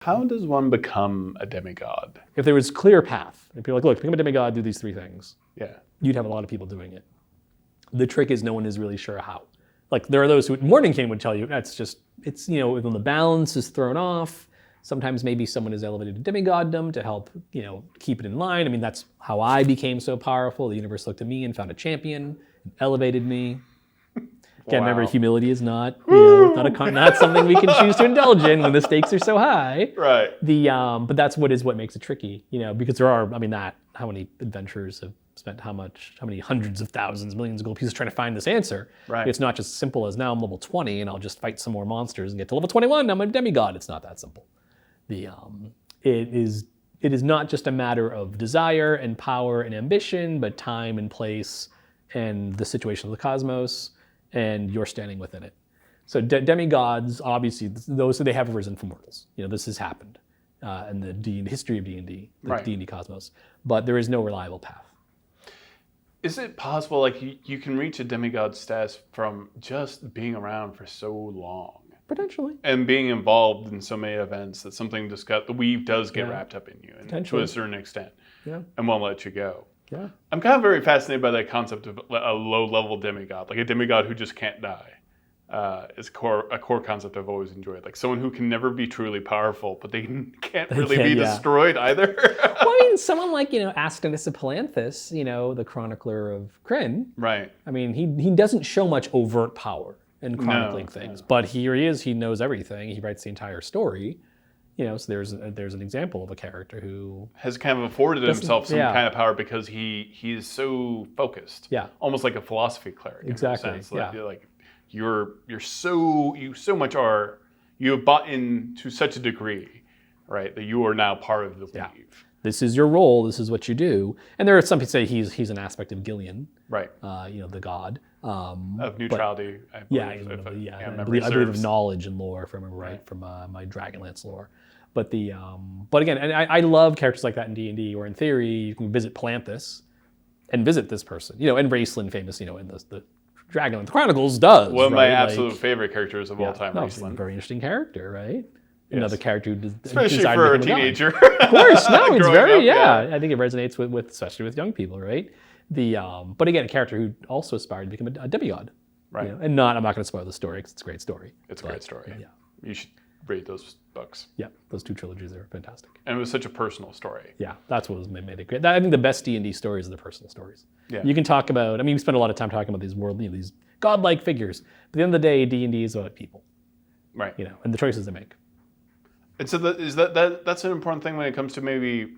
How does one become a demigod? If there was clear path, if you're like, look, become a demigod, do these 3 things, Yeah. you'd have a lot of people doing it. The trick is no one is really sure how. Like there are those who, Mordenkainene would tell you, it's when the balance is thrown off, sometimes maybe someone is elevated to demigoddom to help, keep it in line. I mean, that's how I became so powerful. The universe looked at me and found a champion and elevated me. Again, remember, humility is not, not something we can choose to indulge in when the stakes are so high. Right. But that's what makes it tricky, because there are, how many adventurers have spent how many hundreds of thousands, millions of gold pieces trying to find this answer. Right. It's not just simple as now I'm level 20 and I'll just fight some more monsters and get to level 21 and I'm a demigod. It's not that simple. It is not just a matter of desire and power and ambition, but time and place and the situation of the cosmos, and you're standing within it. So demigods, obviously, they have arisen from mortals. This has happened in the history of D&D, the right. D&D cosmos. But there is no reliable path. Is it possible, like, you can reach a demigod status from just being around for so long? Potentially. And being involved in so many events that something the weave does get wrapped up in you, and to a certain extent, and won't let you go. Yeah. I'm kind of very fascinated by that concept of a low-level demigod, like a demigod who just can't die. Is a core concept I've always enjoyed. Like someone who can never be truly powerful, but they can't really be destroyed either. Well, someone like, Ascanius of Palanthus, the chronicler of Krynn. Right. He doesn't show much overt power in chronicling things, but here he is, he knows everything. He writes the entire story. So there's an example of a character who has kind of afforded himself some kind of power because he is so focused. Yeah. Almost like a philosophy cleric. Exactly. In a sense. Like you have bought in to such a degree, right, that you are now part of the weave. This is your role. This is what you do. And there are some people say he's an aspect of Gillian, right? The god of neutrality. I believe of knowledge and lore, if I remember right, from my Dragonlance lore. But again, and I love characters like that in D&D, where in theory you can visit Palanthus and visit this person, and Raceland, famous, in the Dragonlance Chronicles does. One of my absolute favorite characters of all time, Raceland. Very interesting character, right? Yes. Another character who especially for a teenager. Of course, no, it's very up, I think it resonates with especially with young people, right? But again, a character who also aspired to become a demigod, right? And I'm not going to spoil the story because it's a great story. It's a great story. Yeah, you should read those books. Yeah, those 2 trilogies are fantastic. And it was such a personal story. Yeah, that's what made it great. I think the best D&D stories are the personal stories. Yeah. You can talk about. We spend a lot of time talking about these these godlike figures. But at the end of the day, D&D is about people, right? And the choices they make. And so that's an important thing when it comes to maybe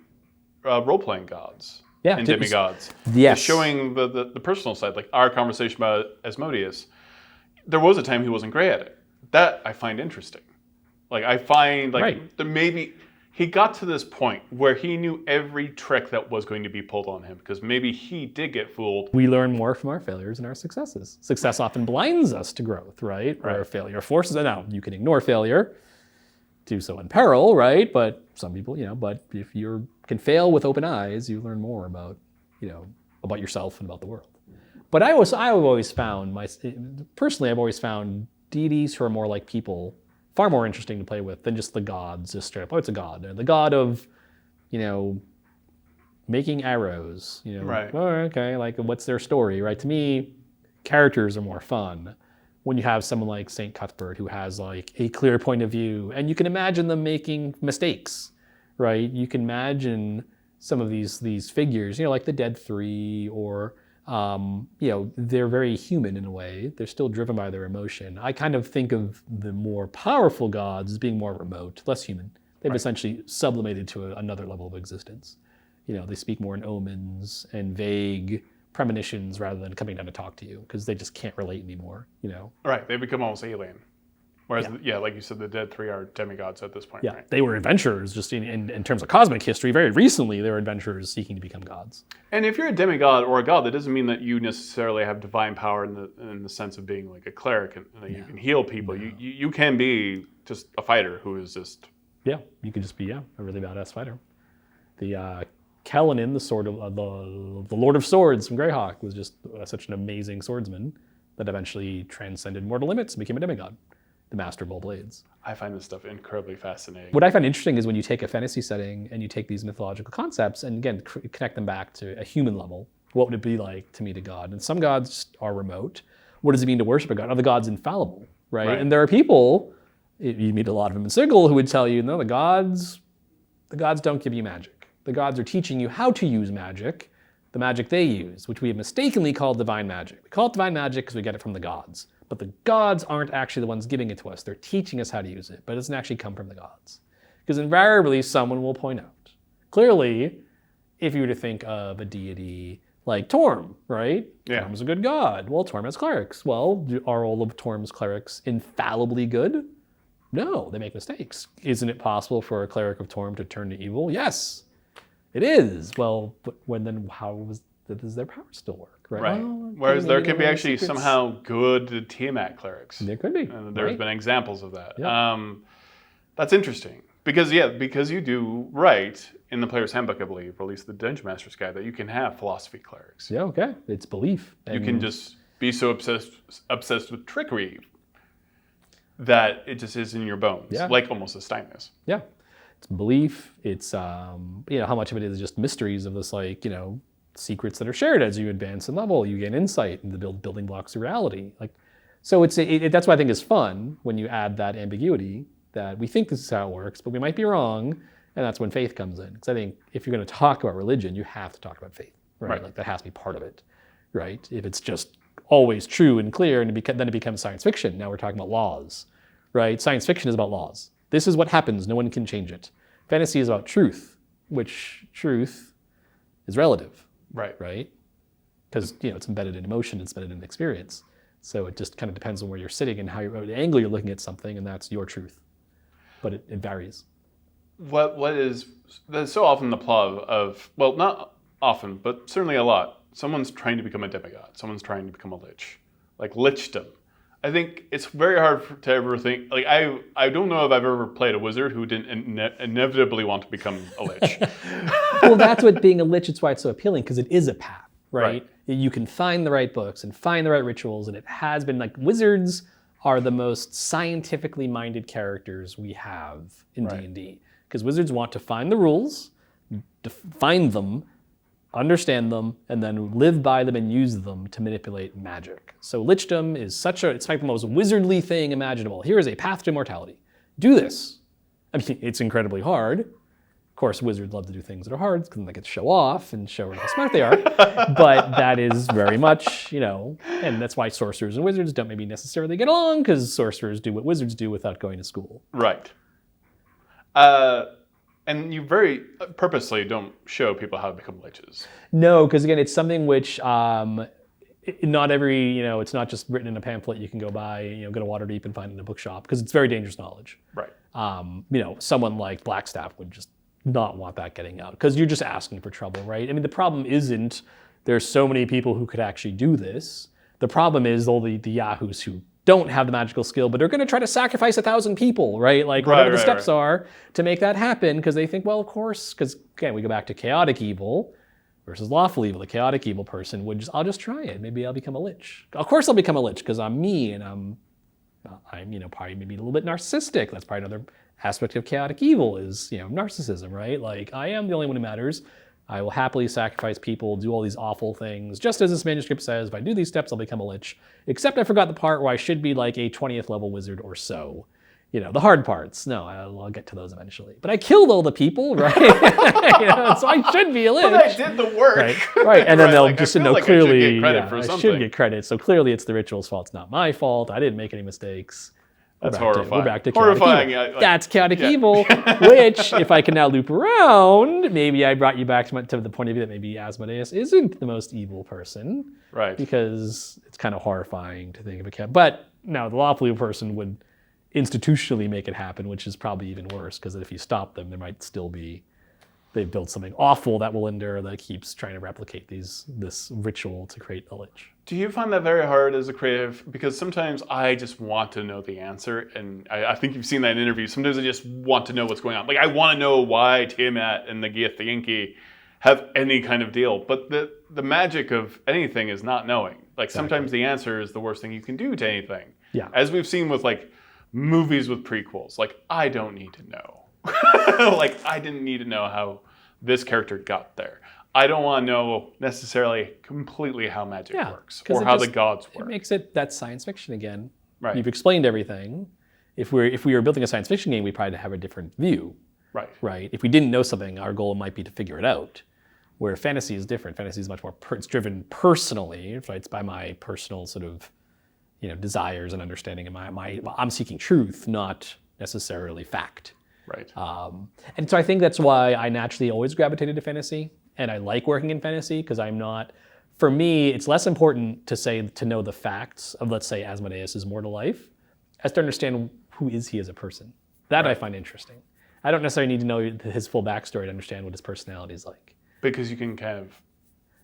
role-playing gods and demigods. Yes. Showing the personal side, like our conversation about Asmodeus. There was a time he wasn't great at it. That I find interesting. Like I find maybe he got to this point where he knew every trick that was going to be pulled on him because maybe he did get fooled. We learn more from our failures and our successes. Success often blinds us to growth, right? Or failure forces it. Now, you can ignore failure, do so in peril, right? But some people, but if you can fail with open eyes, you learn more about, about yourself and about the world. But I've always found, I've always found deities who are more like people far more interesting to play with than just the gods, just straight up, it's a god. The god of, making arrows, Right. Oh, okay, like what's their story, right? To me, characters are more fun when you have someone like St. Cuthbert who has like a clear point of view, and you can imagine them making mistakes, right? You can imagine some of these figures, like the Dead Three, or they're very human in a way. They're still driven by their emotion. I kind of think of the more powerful gods as being more remote, less human. They've essentially sublimated to another level of existence. They speak more in omens and vague premonitions rather than coming down to talk to you because they just can't relate anymore, Right, they become almost alien. Whereas, like you said, the Dead Three are demigods at this point. Yeah, right? They were adventurers just in terms of cosmic history. Very recently, they were adventurers seeking to become gods. And if you're a demigod or a god, that doesn't mean that you necessarily have divine power in the sense of being like a cleric and that you can heal people. No. You can be just a fighter who is just... Yeah, you could just be, a really badass fighter. The Kalanin, the sword of the Lord of Swords from Greyhawk, was just such an amazing swordsman that eventually transcended mortal limits and became a demigod. the Master of all blades. I find this stuff incredibly fascinating. What I find interesting is when you take a fantasy setting and you take these mythological concepts and again connect them back to a human level. What would it be like to meet a god? And some gods are remote. What does it mean to worship a god? Are the gods infallible, right? And there are people, you meet a lot of them in Sigil, who would tell you, no, the gods don't give you magic. The gods are teaching you how to use magic, the magic they use, which we have mistakenly called divine magic. We call it divine magic because we get it from the gods. But the gods aren't actually the ones giving it to us. They're teaching us how to use it, but it doesn't actually come from the gods. Because invariably, someone will point out. Clearly, if you were to think of a deity like Torm, right? Yeah. Torm's a good god. Well, Torm has clerics. Well, are all of Torm's clerics infallibly good? No, they make mistakes. Isn't it possible for a cleric of Torm to turn to evil? Yes, it is. Well, but does their power still work? Right. Well, whereas there could be actually somehow good Tiamat clerics. There could be. And there's been examples of that. Yeah. That's interesting. Because you do write in the Player's Handbook, I believe, or at least the Dungeon Master's Guide, that you can have philosophy clerics. Yeah, okay. It's belief. You can just be so obsessed with trickery that it just is in your bones, like almost a Steiness. Yeah. It's belief. It's, how much of it is just mysteries of this, secrets that are shared as you advance in level. You gain insight into the building blocks of reality. So that's what I think is fun when you add that ambiguity that we think this is how it works, but we might be wrong, and that's when faith comes in. Because I think if you're going to talk about religion, you have to talk about faith, right? That has to be part of it, right? If it's just always true and clear, and then it becomes science fiction. Now we're talking about laws, right? Science fiction is about laws. This is what happens. No one can change it. Fantasy is about truth, which truth is relative. Right? Because it's embedded in emotion, it's embedded in experience. So it just kind of depends on where you're sitting and the angle you're looking at something, and that's your truth. But it varies. There's so often the plot of, well, not often, but certainly a lot. Someone's trying to become a demigod. Someone's trying to become a lich. Like lichdom. I think it's very hard to ever think, I don't know if I've ever played a wizard who didn't inevitably want to become a lich. Well, that's what being a lich, it's why it's so appealing, because it is a path, right? You can find the right books and find the right rituals, and it has been wizards are the most scientifically minded characters we have in D&D. Because wizards want to find the rules, find them, understand them, and then live by them and use them to manipulate magic. So lichdom is it's the most wizardly thing imaginable. Here is a path to immortality. Do this. I mean, it's incredibly hard. Of course, wizards love to do things that are hard because they get to show off and show how smart they are. But that is very much, and that's why sorcerers and wizards don't maybe necessarily get along, because sorcerers do what wizards do without going to school. Right. And you very purposely don't show people how to become liches. No, because again, it's something which not every, it's not just written in a pamphlet you can go buy, go to Waterdeep and find in a bookshop, because it's very dangerous knowledge. Right. Someone like Blackstaff would just not want that getting out, because you're just asking for trouble, right? I mean, the problem isn't there's so many people who could actually do this. The problem is all the yahoos who don't have the magical skill, but they're going to try to sacrifice 1,000 people, right? Whatever the steps are to make that happen, because they think, well, of course, because again, we go back to chaotic evil versus lawful evil. The chaotic evil person would I'll just try it. Maybe I'll become a lich. Of course I'll become a lich, because I'm me, and I'm probably maybe a little bit narcissistic. That's probably another aspect of chaotic evil is, narcissism, right? I am the only one who matters. I will happily sacrifice people, do all these awful things. Just as this manuscript says, if I do these steps, I'll become a lich. Except I forgot the part where I should be a 20th level wizard or so. The hard parts. No, I'll get to those eventually. But I killed all the people, right? So I should be a lich. But I did the work. Right. And then they'll just know clearly, I should get credit. So clearly it's the ritual's fault. It's not my fault. I didn't make any mistakes. That's horrifying. We're back to chaotic evil. That's chaotic evil, which, if I can now loop around, maybe I brought you back to the point of view that maybe Asmodeus isn't the most evil person. Right. Because it's kind of horrifying to think of a cat. But now the lawful evil person would institutionally make it happen, which is probably even worse, because if you stop them, there might still be, they've built something awful that will endure, that keeps trying to replicate this ritual to create a lich. Do you find that very hard as a creative? Because sometimes I just want to know the answer, and I think you've seen that in interviews. Sometimes I just want to know what's going on. I want to know why Tiamat and the Githyanki have any kind of deal. But the magic of anything is not knowing. Sometimes the answer is the worst thing you can do to anything. Yeah. As we've seen with movies with prequels. Like, I don't need to know. Like, I didn't need to know how this character got there. I don't want to know necessarily completely how magic works or how the gods work. It makes it that science fiction again. Right. You've explained everything. If we were building a science fiction game, we'd probably have a different view. Right. If we didn't know something, our goal might be to figure it out. Where fantasy is different. Fantasy is much more it's driven personally. Right? It's by my personal sort of desires and understanding. And I'm seeking truth, not necessarily fact. Right. And so I think that's why I naturally always gravitated to fantasy, and I like working in fantasy because for me, it's less important to know the facts of, let's say, Asmodeus' mortal life, as to understand who is he as a person. That I find interesting. I don't necessarily need to know his full backstory to understand what his personality is like. Because you can kind of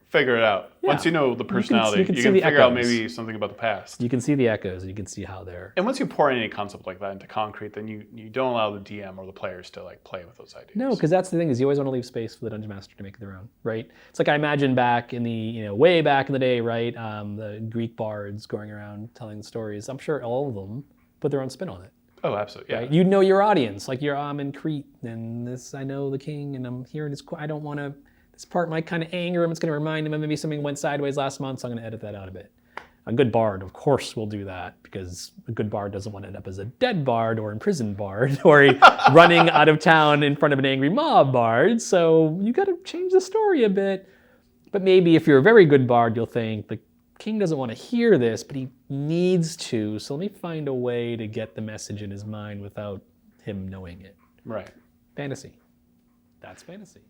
figure it out. Yeah. Once you know the personality, you can figure out maybe something about the past. You can see the echoes, and you can see how they're... And once you pour any concept like that into concrete, then you don't allow the DM or the players to play with those ideas. No, because that's the thing, is you always want to leave space for the Dungeon Master to make it their own, right? It's like I imagine back in the, way back in the day, right? The Greek bards going around telling stories. I'm sure all of them put their own spin on it. Oh, absolutely, yeah. Right? You know your audience, like I'm in Crete, and I know the king, and I'm hearing this, I don't want to... This part might kind of anger him. It's going to remind him of maybe something went sideways last month, so I'm going to edit that out a bit. A good bard, of course, will do that because a good bard doesn't want to end up as a dead bard or imprisoned bard or a running out of town in front of an angry mob bard. So you got to change the story a bit. But maybe if you're a very good bard, you'll think the king doesn't want to hear this, but he needs to. So let me find a way to get the message in his mind without him knowing it. Right. Fantasy. That's fantasy.